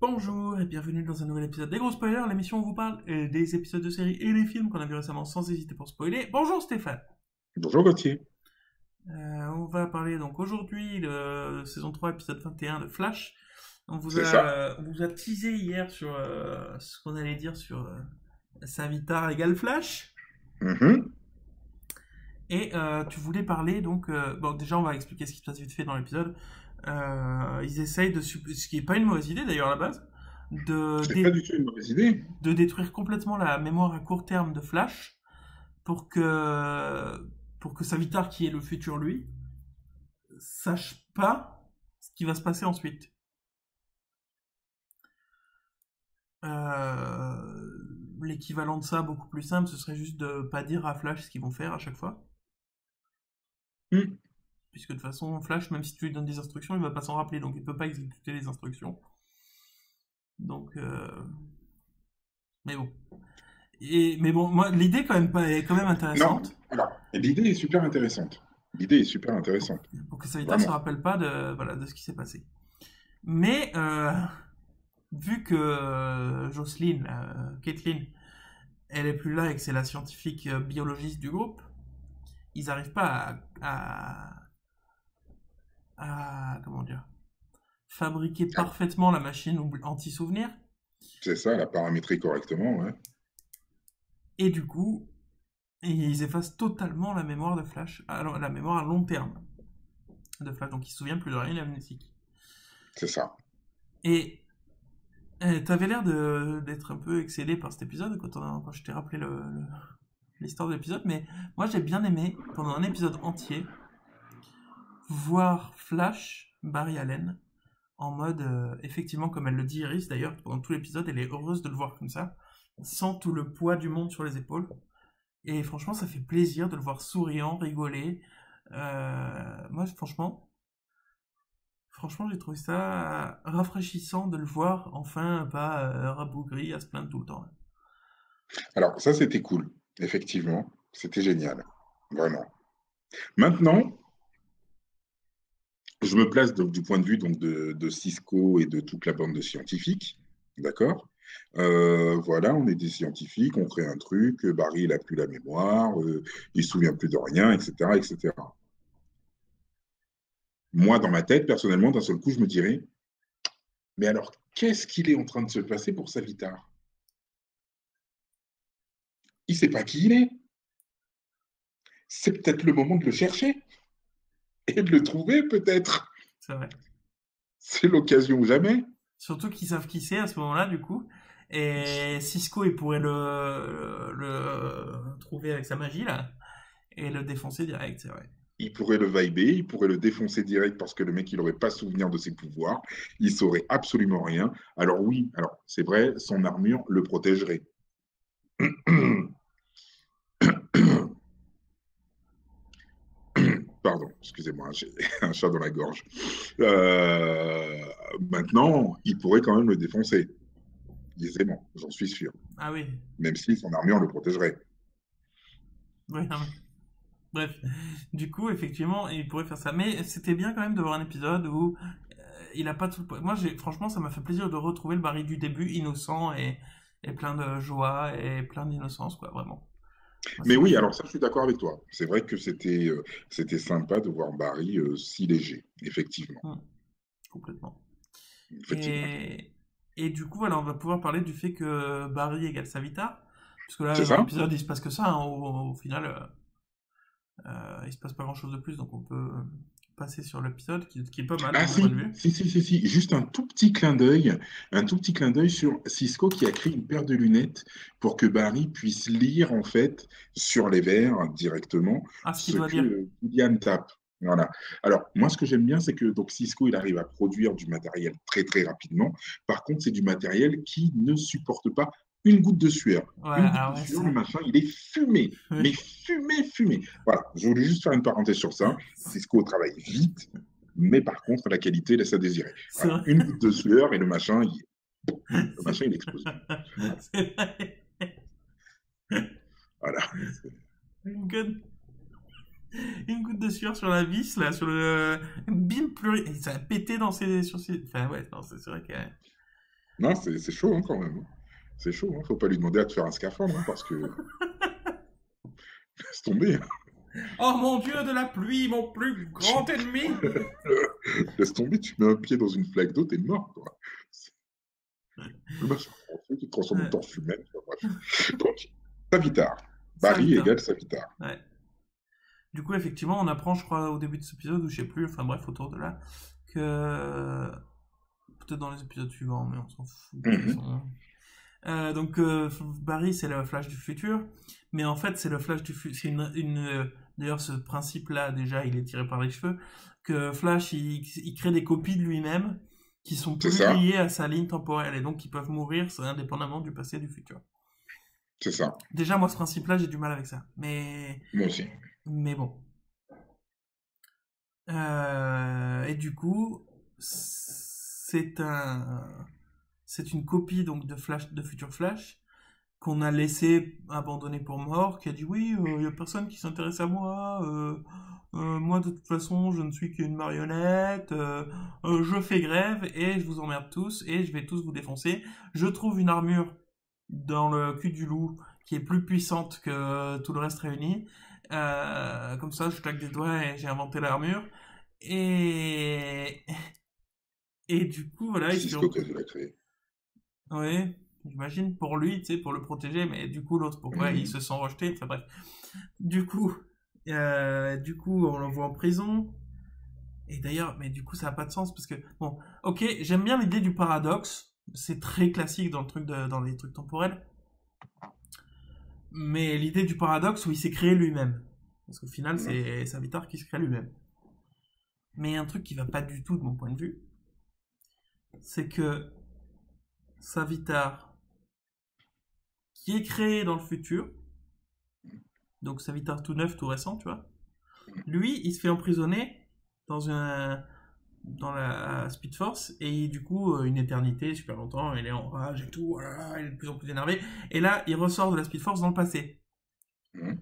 Bonjour et bienvenue dans un nouvel épisode des Gros Spoilers, l'émission où on vous parle des épisodes de séries et des films qu'on a vus récemment sans hésiter pour spoiler. Bonjour Stéphane. Bonjour Gauthier. On va parler donc aujourd'hui de saison 3 épisode 21 de Flash. C'est ça. On vous a teasé hier sur ce qu'on allait dire sur Savitar égale Flash. Mhm. Et tu voulais parler donc... bon déjà on va expliquer ce qui se passe vite fait dans l'épisode. Ils essayent de... Ce qui n'est pas une mauvaise idée d'ailleurs à la base. De, C'est pas dé- du tout une mauvaise idée. de détruire complètement la mémoire à court terme de Flash pour que Savitar, qui est le futur lui, sache pas ce qui va se passer ensuite. L'équivalent de ça, beaucoup plus simple, ce serait juste de pas dire à Flash ce qu'ils vont faire à chaque fois. Hmm. Puisque de toute façon, Flash, même si tu lui donnes des instructions, il va pas s'en rappeler, donc il peut pas exécuter les instructions. Donc, mais bon. Mais bon, moi, l'idée est quand même Non, intéressante. alors, l'idée est super intéressante. L'idée est super intéressante. Pour que Savitar se Vraiment. rappelle pas de ce qui s'est passé. Mais vu que Jocelyne, Caitlin, elle est plus là et que c'est la scientifique biologiste du groupe, ils n'arrivent pas comment dire, fabriquer parfaitement la machine anti-souvenir. C'est ça, la paramétrie correctement, ouais. Et du coup, ils effacent totalement la mémoire de Flash, alors la mémoire à long terme de Flash, donc il se souvient plus de rien, il est amnésique. C'est ça. Et t'avais l'air d'être un peu excédé par cet épisode quand je t'ai rappelé l'histoire de l'épisode, mais moi j'ai bien aimé, pendant un épisode entier, voir Flash, Barry Allen, en mode, effectivement, comme elle le dit Iris d'ailleurs, pendant tout l'épisode, elle est heureuse de le voir comme ça, sans tout le poids du monde sur les épaules. Et franchement, ça fait plaisir de le voir souriant, rigoler. Moi, franchement, j'ai trouvé ça rafraîchissant de le voir enfin pas rabougri à se plaindre tout le temps. Alors, ça, c'était cool. Effectivement, c'était génial. Vraiment. Maintenant, je me place donc, du point de vue donc, de Cisco et de toute la bande de scientifiques. D'accord? Voilà, on est des scientifiques, on crée un truc, Barry, il n'a plus la mémoire, il ne se souvient plus de rien, etc., etc. Moi, dans ma tête, personnellement, d'un seul coup, je me dirais, mais alors, qu'est-ce qu'il est en train de se passer pour Savitar? Il ne sait pas qui il est. C'est peut-être le moment de le chercher et de le trouver, peut-être. C'est vrai. C'est l'occasion ou jamais. Surtout qu'ils savent qui c'est à ce moment-là, du coup. Et Cisco, il pourrait le trouver avec sa magie, là, et le défoncer direct, c'est vrai. Il pourrait le vibrer, il pourrait le défoncer direct parce que le mec, il n'aurait pas souvenir de ses pouvoirs. Il saurait absolument rien. Alors oui, alors c'est vrai, son armure le protégerait. Pardon, excusez-moi, j'ai un chat dans la gorge. Euh, Maintenant, il pourrait quand même le défoncer, aisément, j'en suis sûr. Ah oui, Même si son armure le protégerait. oui, non, mais... Bref, du coup, effectivement, il pourrait faire ça. Mais c'était bien quand même de voir un épisode où il a pas tout le poids. Moi, franchement, ça m'a fait plaisir de retrouver le Barry du début, innocent et plein de joie et plein d'innocence, quoi, vraiment. Moi, Mais ça m'a oui, fait... alors ça, je suis d'accord avec toi. C'est vrai que c'était sympa de voir Barry si léger, effectivement. Hmm, complètement. Effectivement. Et, et du coup, voilà, on va pouvoir parler du fait que Barry égale Savitar. Parce que là, C'est dans ça? l'épisode, il se passe que ça, hein. Au final, il se passe pas grand-chose de plus, donc on peut passer sur l'épisode qui est pas mal de Ah mon point de si, vue. si. Juste un tout petit clin d'œil sur Cisco qui a créé une paire de lunettes pour que Barry puisse lire en fait sur les verres directement Ah, ce qu'il ce doit que lire. William tape. Voilà. Alors, moi, ce que j'aime bien, c'est que donc Cisco, il arrive à produire du matériel très, très rapidement. Par contre, c'est du matériel qui ne supporte pas une goutte de sueur. Ouais, Une goutte ah de ouais, sueur, ça. le machin, il est fumé. Mais fumé, fumé. Voilà. Je voulais juste faire une parenthèse sur ça. Cisco travaille vite, mais par contre, la qualité laisse à désirer. C'est Voilà, vrai. une goutte de sueur et le machin, il explose. Voilà. C'est vrai. Voilà. Une goutte, une goutte de sueur sur la vis, là, sur le. Bim, plus rien. Et ça a pété sur ses. Enfin, ouais, non, c'est vrai que. Non, c'est chaud hein, quand même, hein. C'est chaud, hein. Faut pas lui demander à te faire un scaphandre, hein, parce que laisse tomber, hein. Oh mon Dieu de la pluie, mon plus grand ennemi! Laisse tomber, tu mets un pied dans une flaque d'eau, t'es mort, quoi. Le machin, tu te transformes en Ouais, tortue humaine, enfin, bref. Donc, Savitar. Barry Savitar. égale Savitar. Ouais. Du coup, effectivement, on apprend, je crois, au début de cet épisode, ou je sais plus, enfin bref, autour de là, que. Peut-être dans les épisodes suivants, mais on s'en fout de toute Mhm. façon. Donc, Barry, c'est le Flash du futur, mais en fait, c'est le Flash du futur. C'est d'ailleurs, ce principe-là, déjà, il est tiré par les cheveux, que Flash, il crée des copies de lui-même qui sont C'est plus ça, liées à sa ligne temporelle, et donc qui peuvent mourir indépendamment du passé et du futur. c'est ça. Déjà, moi, ce principe-là, j'ai du mal avec ça. Moi aussi. Mais bon. Et du coup, c'est une copie donc de Flash, de Future Flash, qu'on a laissé abandonné pour mort, qui a dit oui, il y a personne qui s'intéresse à moi, moi de toute façon je ne suis qu'une marionnette, je fais grève et je vous emmerde tous et je vais tous vous défoncer. Je trouve une armure dans le cul du loup qui est plus puissante que tout le reste réuni. Comme ça, je claque des doigts et j'ai inventé l'armure. Et, et du coup, voilà, il se fait Cisco qui l'a créé. ouais, j'imagine pour lui, tu sais, pour le protéger, mais du coup, l'autre, pourquoi il Mhm. se sent rejeté, enfin bref. Du coup, on l'envoie en prison. Et d'ailleurs, mais du coup, ça n'a pas de sens parce que, bon, ok, j'aime bien l'idée du paradoxe. C'est très classique dans dans les trucs temporels. Mais l'idée du paradoxe où il s'est créé lui-même. Parce qu'au final, Mhm. c'est Savitar qui se crée lui-même. Mais un truc qui va pas du tout de mon point de vue, c'est que Savitar, qui est créé dans le futur, donc Savitar tout neuf, tout récent, tu vois, lui, il se fait emprisonner dans dans la Speed Force et du coup une éternité, super longtemps, il est en rage et tout, oh là là, il est de plus en plus énervé. Et là, il ressort de la Speed Force dans le passé. Mhm.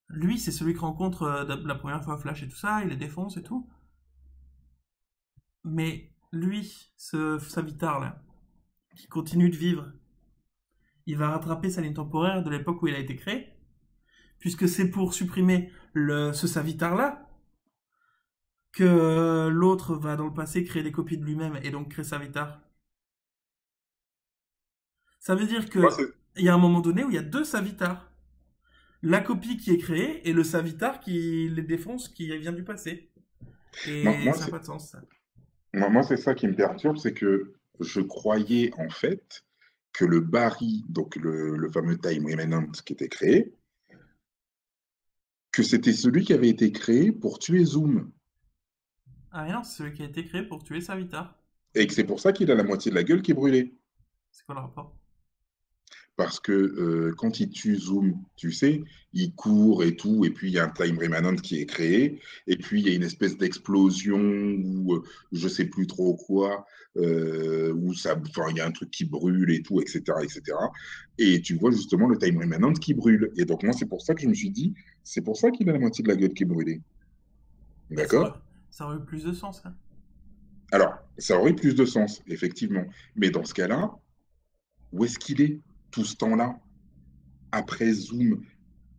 Lui, c'est celui qui rencontre la première fois Flash et tout ça, il les défonce et tout. Mais lui, ce Savitar là, qui continue de vivre, il va rattraper sa ligne temporaire de l'époque où il a été créé, puisque c'est pour supprimer ce Savitar là que l'autre va dans le passé créer des copies de lui-même et donc créer Savitar. Ça veut dire Moi, que il y a un moment donné où il y a deux Savitars. La copie qui est créée et le Savitar qui les défonce, qui vient du passé. moi, Et moi, ça n'a c'est pas de sens, ça. moi, c'est ça qui me perturbe, c'est que je croyais en fait que le Barry, donc le fameux Time Remnant qui était créé, que c'était celui qui avait été créé pour tuer Zoom. Ah mais non, c'est celui qui a été créé pour tuer Savitar. Et que c'est pour ça qu'il a la moitié de la gueule qui est brûlée. C'est quoi le rapport? Parce que quand il tue Zoom, tu sais, il court et tout, et puis il y a un time remanent qui est créé, et puis il y a une espèce d'explosion ou je sais plus trop quoi, où ça, enfin, il y a un truc qui brûle et tout, etc., etc. Et tu vois justement le time remanent qui brûle. Et donc moi, c'est pour ça que je me suis dit, c'est pour ça qu'il a la moitié de la gueule qui est brûlée. Bah, D'accord? ça aurait eu plus de sens, hein. Alors, ça aurait plus de sens, effectivement. Mais dans ce cas-là, où est-ce qu'il est tout ce temps-là? Après Zoom,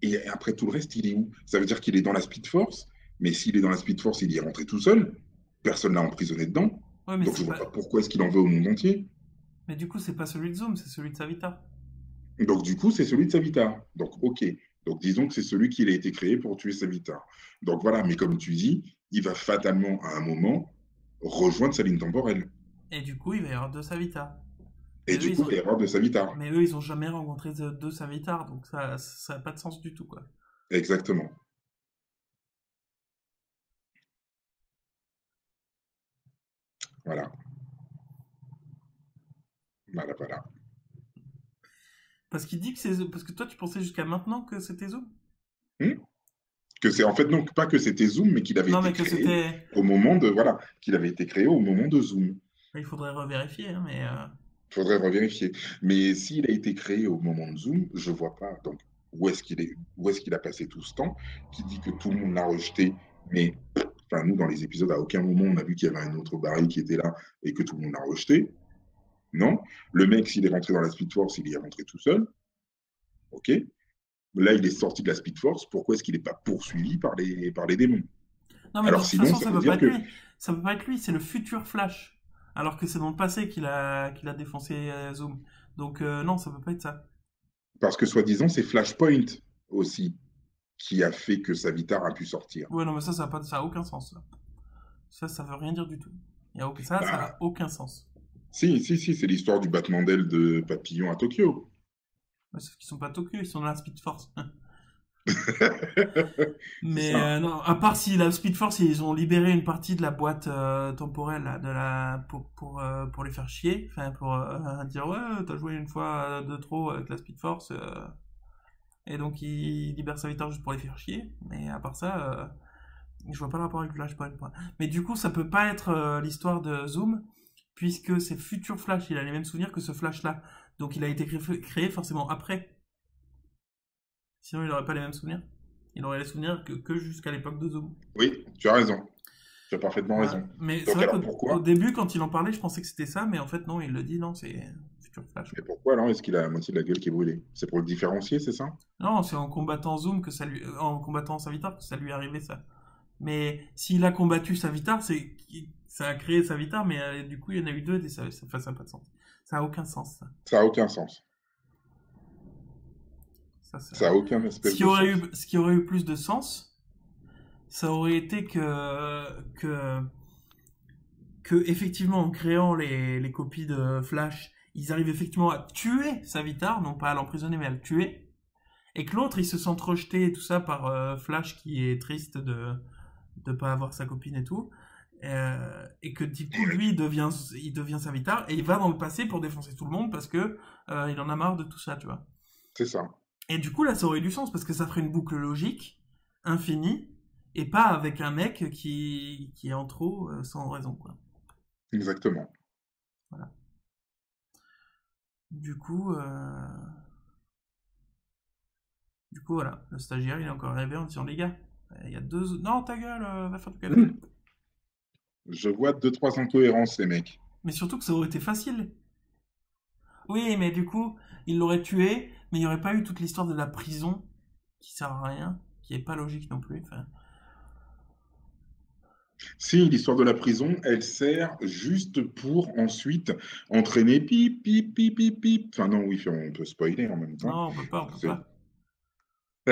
et après tout le reste, il est où? Ça veut dire qu'il est dans la Speed Force, mais s'il est dans la Speed Force, il y est rentré tout seul. Personne l'a emprisonné dedans. Ouais, mais Donc je c'est vois pas. pas pourquoi est-ce qu'il en veut au monde entier. Mais du coup, c'est pas celui de Zoom, c'est celui de Savitar. Donc du coup, c'est celui de Savitar. Donc ok. Donc disons que c'est celui qui a été créé pour tuer Savitar. Donc voilà, mais comme tu dis, il va fatalement à un moment rejoindre sa ligne temporelle. Et du coup, il va y avoir deux Savitar. Et Mais eux, du ils coup, ont, il va y avoir de Savitar. mais eux, ils ont jamais rencontré deux Savitar, donc ça a pas de sens du tout, quoi. Exactement. Voilà. Voilà, voilà. Parce qu'il dit que parce que toi, tu pensais jusqu'à maintenant que c'était Zoom? Hmm. Que c'est en fait donc pas que c'était Zoom, mais qu'il avait Non, été mais que créé c'était. au moment de voilà, qu'il avait été créé au moment de Zoom. Il faudrait revérifier, hein, mais. Il faudrait revérifier. Mais s'il a été créé au moment de Zoom, je vois pas. Donc où est-ce qu'il a passé tout ce temps, qui dit que tout le monde l'a rejeté, mais enfin nous dans les épisodes à aucun moment on a vu qu'il y avait un autre Barry qui était là et que tout le monde l'a rejeté. Non. Le mec, s'il est rentré dans la Speed Force, il y est rentré tout seul. OK. Là, il est sorti de la Speed Force. Pourquoi est-ce qu'il n'est pas poursuivi par les démons? Non, mais de Alors toute sinon, façon, ça ça veut peut pas dire être que... lui. Ça peut pas être lui, c'est le futur Flash. Alors que c'est dans le passé qu'il a défoncé Zoom. Donc, non, ça peut pas être ça. Parce que soi-disant, c'est Flashpoint aussi qui a fait que Savitar a pu sortir. Ouais, non, mais ça a aucun sens. Ça veut rien dire du tout. Ça Bah, a aucun sens. si, c'est l'histoire du battement d'aile de Papillon à Tokyo. Ouais, sauf qu'ils sont pas Tokyo, ils sont dans la Speed Force. C'est Mais ça. non, à part si la Speed Force, ils ont libéré une partie de la boîte temporelle là, pour les faire chier. Enfin, pour dire ouais, t'as joué une fois de trop avec la Speed Force. Et donc ils libèrent Savitar juste pour les faire chier. Mais à part ça, je vois pas le rapport avec Flashpoint. Mais du coup, ça peut pas être l'histoire de Zoom, puisque c'est futur Flash, il a les mêmes souvenirs que ce Flash-là. Donc il a été créé forcément après. Sinon, il aurait pas les mêmes souvenirs. Il aurait les souvenirs que jusqu'à l'époque de Zoom. Oui, tu as raison. Tu as parfaitement Ouais. raison. Mais c'est Donc vrai alors qu'au pourquoi? début, quand il en parlait, je pensais que c'était ça, mais en fait, non, il le dit, non, c'est futur Flash, Et quoi. pourquoi alors est-ce qu'il a la moitié de la gueule qui est brûlée? C'est pour le différencier, c'est ça? Non, c'est en combattant Zoom que en combattant Savitar que ça lui est arrivé, ça. Mais s'il a combattu Savitar, ça a créé Savitar, mais du coup, il y en a eu deux, et ça a pas de sens. Ça a aucun sens, ça. Ça n'a aucun sens. Ça, ça- Ça n'a aucun espèce de sens. Ce qui aurait eu plus de sens, ça aurait été que effectivement, en créant les copies de Flash, ils arrivent effectivement à tuer Savitar, non pas à l'emprisonner, mais à le tuer. Et que l'autre, il se sent rejeté et tout ça par Flash qui est triste de ne pas avoir sa copine et tout. Et que du coup, lui, il devient Savitar et il va dans le passé pour défoncer tout le monde parce que il en a marre de tout ça, tu vois. C'est ça. Et du coup, là, ça aurait du sens parce que ça ferait une boucle logique, infinie, et pas avec un mec qui est en trop sans raison, quoi. Exactement. Voilà. Du coup, voilà, le stagiaire, il est encore arrivé en disant, les gars, il y a deux... Non, ta gueule, va faire du café. Je vois deux, trois incohérences, les mecs. Mais surtout que ça aurait été facile. Oui, mais du coup, il l'aurait tué, mais il n'y aurait pas eu toute l'histoire de la prison, qui sert à rien, qui est pas logique non plus. Enfin, Si l'histoire de la prison, elle sert juste pour ensuite entraîner pip, pip, pip, pip, pip. Enfin non, oui, on peut spoiler en même temps. non, on peut pas, on peut C'est- pas.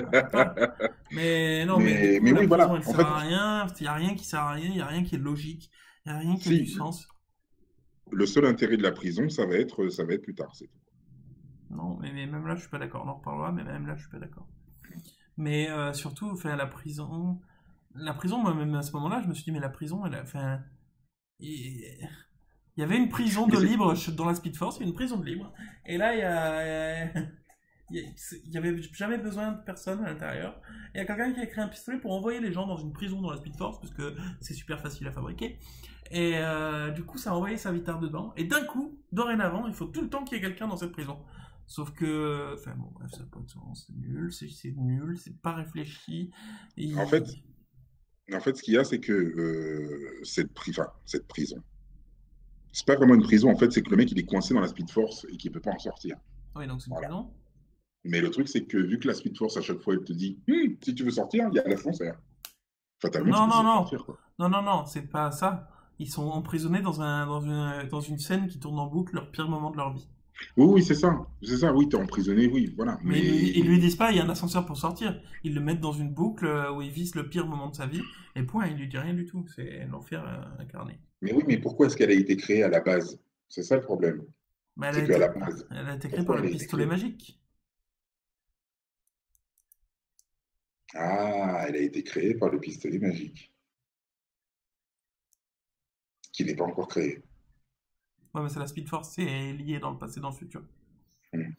On peut pas. Mais non, mais du coup, Mais la oui, prison, voilà. elle En sert fait, à rien. Il n'y a rien qui sert à rien, il n'y a rien qui est logique, il n'y a rien qui a du si, sens. le seul intérêt de la prison, ça va être plus tard, c'est tout. Non, mais même là, je suis pas d'accord. On en reparlera, mais même là, je suis pas d'accord. Mais surtout, enfin, la prison, moi, même à ce moment-là, je me suis dit, mais la prison, enfin, il y avait une prison Mais de c'est libre dans la Speed Force, il y a une prison de libre. Et là, il y avait jamais besoin de personne à l'intérieur. Il y a quelqu'un qui a créé un pistolet pour envoyer les gens dans une prison dans la Speed Force, parce que c'est super facile à fabriquer. Et du coup, ça a envoyé Savitar dedans. Et d'un coup, dorénavant, il faut tout le temps qu'il y ait quelqu'un dans cette prison. Sauf que, enfin bon, bref, ça n'a pas de sens, c'est nul, c'est pas réfléchi. en fait, Il... ce qu'il y a, c'est que cette prison, c'est pas vraiment une prison. En fait, c'est que le mec, il est coincé dans la Speed Force et qu'il peut pas en sortir. Oui, donc c'est une Voilà. prison. Mais le truc, c'est que vu que la Speed Force, à chaque fois, elle te dit, si tu veux sortir, il y a l'ascenseur. Fatalement, tu Non, peux non, non. sortir, quoi. Non, c'est pas ça. Ils sont emprisonnés dans une scène qui tourne en boucle leur pire moment de leur vie. Oui, oui, c'est ça. C'est ça, oui, t'es emprisonné, oui, voilà. Mais ils lui disent pas, il y a un ascenseur pour sortir. Ils le mettent dans une boucle où il vise le pire moment de sa vie. Et point, il lui dit rien du tout. C'est l'enfer incarné. Mais oui, mais pourquoi est-ce qu'elle a été créée à la base? C'est ça le problème. Mais C'est qu'à la base, elle a été créée par pourquoi elle le a été pistolet créée? magique. Ah, elle a été créée par le pistolet magique, qui n'est pas encore créé. Ouais, mais c'est la Speed Force, c'est lié dans le passé, dans le futur. Hmm.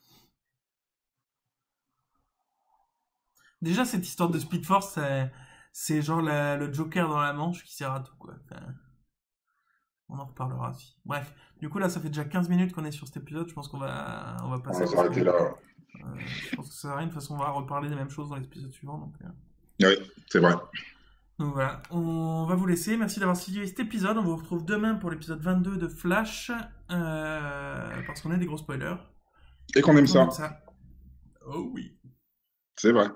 Déjà, cette histoire de Speed Force, c'est genre le Joker dans la manche qui sert à tout, quoi. Enfin, on en reparlera aussi. Bref, du coup, là, ça fait déjà 15 minutes qu'on est sur cet épisode. Je pense on va On passer va parce que s'arrêter là. je pense que ça sert à rien. De toute façon, on va reparler des mêmes choses dans l'épisode suivant. Donc, Oui, c'est vrai. Donc voilà, on va vous laisser. Merci d'avoir suivi cet épisode. On vous retrouve demain pour l'épisode 22 de Flash. Parce qu'on est des gros spoilers. Et qu'on aime On aime ça. ça. Oh oui. C'est vrai.